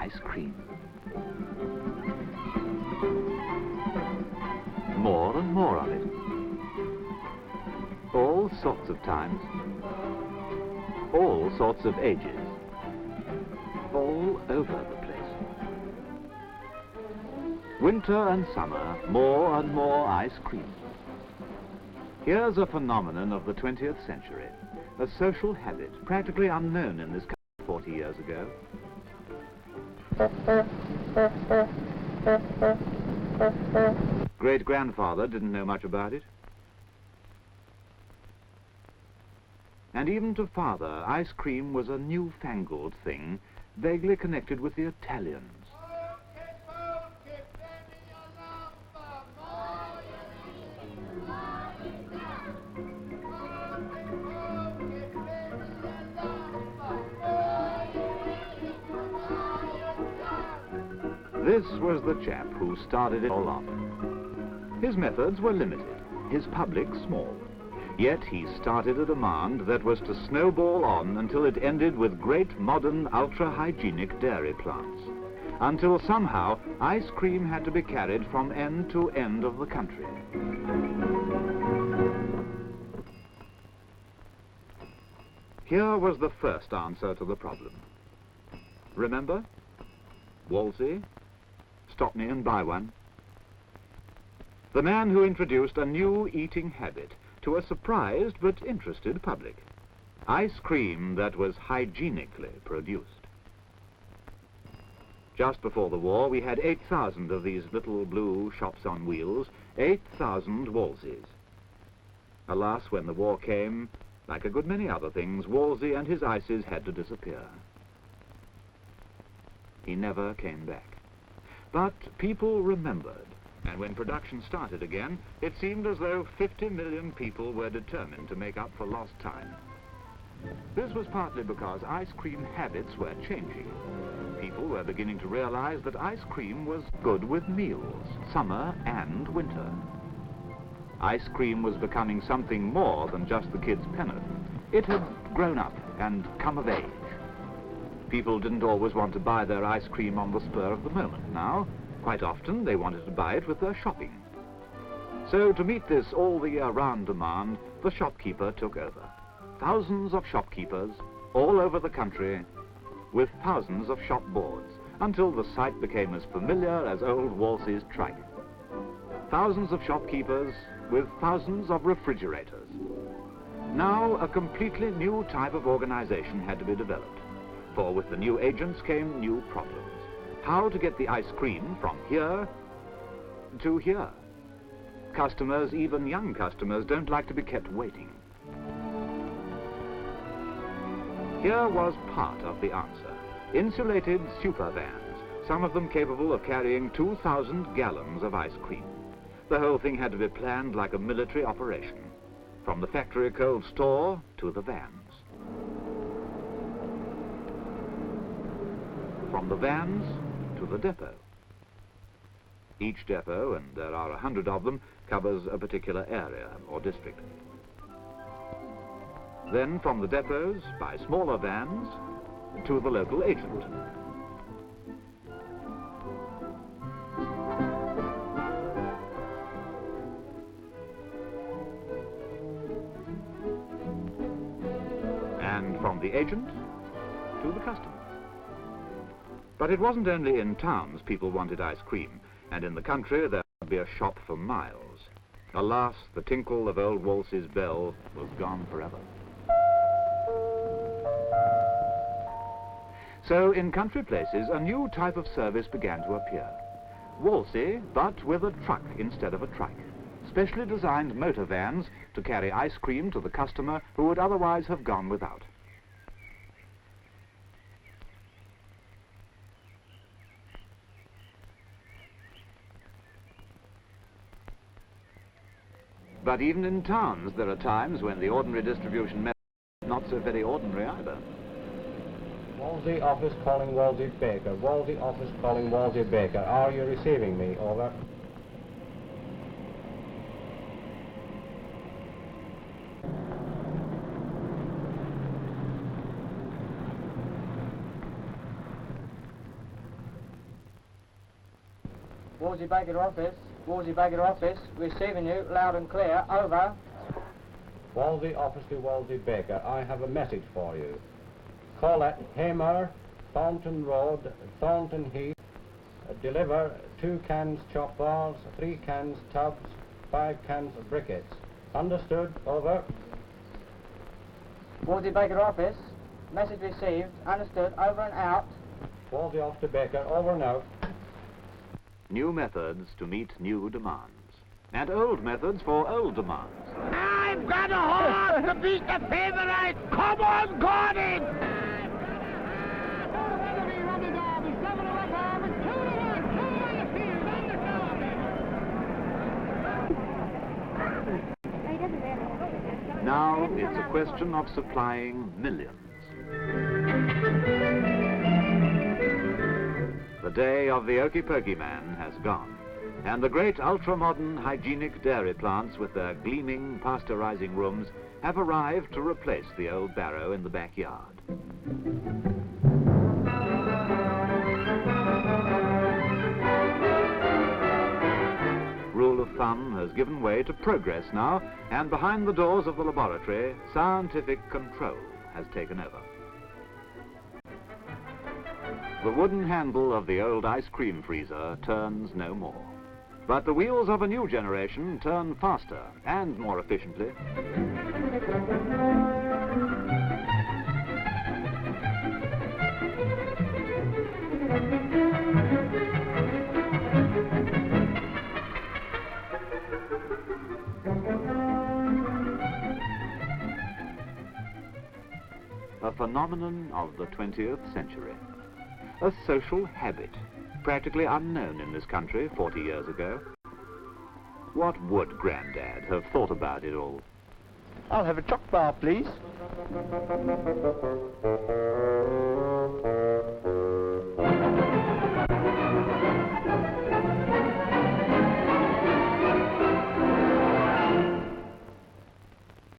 Ice cream. More and more of it. All sorts of times. All sorts of ages. All over the place. Winter and summer, more and more ice cream. Here's a phenomenon of the 20th century, a social habit practically unknown in this country 40 years ago. Great-grandfather didn't know much about it. And even to father, ice cream was a newfangled thing, vaguely connected with the Italians. This was the chap who started it all off. His methods were limited, his public small. Yet he started a demand that was to snowball on until it ended with great modern ultra-hygienic dairy plants. Until somehow ice cream had to be carried from end to end of the country. Here was the first answer to the problem. Remember? Wolsey? Stop me and buy one. The man who introduced a new eating habit to a surprised but interested public. Ice cream that was hygienically produced. Just before the war, we had 8,000 of these little blue shops on wheels, 8,000 Wolseys. Alas, when the war came, like a good many other things, Wolsey and his ices had to disappear. He never came back. But people remembered, and when production started again, it seemed as though 50 million people were determined to make up for lost time. This was partly because ice cream habits were changing. People were beginning to realize that ice cream was good with meals, summer and winter. Ice cream was becoming something more than just the kids' pennon. It had grown up and come of age. People didn't always want to buy their ice cream on the spur of the moment now. Quite often they wanted to buy it with their shopping. So to meet this all the year round demand, the shopkeeper took over. Thousands of shopkeepers all over the country with thousands of shop boards until the sight became as familiar as old Wolsey's trike. Thousands of shopkeepers with thousands of refrigerators. Now a completely new type of organization had to be developed. For with the new agents came new problems. How to get the ice cream from here to here. Customers, even young customers, don't like to be kept waiting. Here was part of the answer. Insulated super vans, some of them capable of carrying 2,000 gallons of ice cream. The whole thing had to be planned like a military operation, from the factory cold store to the vans. From the vans to the depot. Each depot, and there are 100 of them, covers a particular area or district. Then from the depots, by smaller vans, to the local agent. And from the agent to the customer. But it wasn't only in towns people wanted ice cream, and in the country there would be a shop for miles. Alas, the tinkle of old Wolsey's bell was gone forever. So in country places, a new type of service began to appear. Wolsey, but with a truck instead of a trike. Specially designed motor vans to carry ice cream to the customer who would otherwise have gone without. But even in towns, there are times when the ordinary distribution method is not so very ordinary either. Wolsey office calling Wolsey Baker. Wolsey office calling Wolsey Baker. Are you receiving me? Over. Wolsey Baker office. Wolsey Baker office. Receiving you loud and clear. Over. Wolsey office to Wolsey Baker. I have a message for you. Call at Hamer, Thornton Road, Thornton Heath. Deliver 2 cans chop balls, 3 cans tubs, 5 cans briquettes. Understood? Over. Wolsey Baker office. Message received. Understood. Over and out. Wolsey off to Baker. Over and out. New methods to meet new demands. And old methods for old demands. I've got a horse to beat the favorite! Come on, Gordon! Now it's a question of supplying millions. The day of the Okey Pokey Man has gone, and the great ultra-modern hygienic dairy plants with their gleaming pasteurizing rooms have arrived to replace the old barrow in the backyard. Rule of thumb has given way to progress now, and behind the doors of the laboratory, scientific control has taken over. The wooden handle of the old ice cream freezer turns no more. But the wheels of a new generation turn faster and more efficiently. A phenomenon of the 20th century. A social habit, practically unknown in this country 40 years ago. What would Grandad have thought about it all? I'll have a choc bar, please.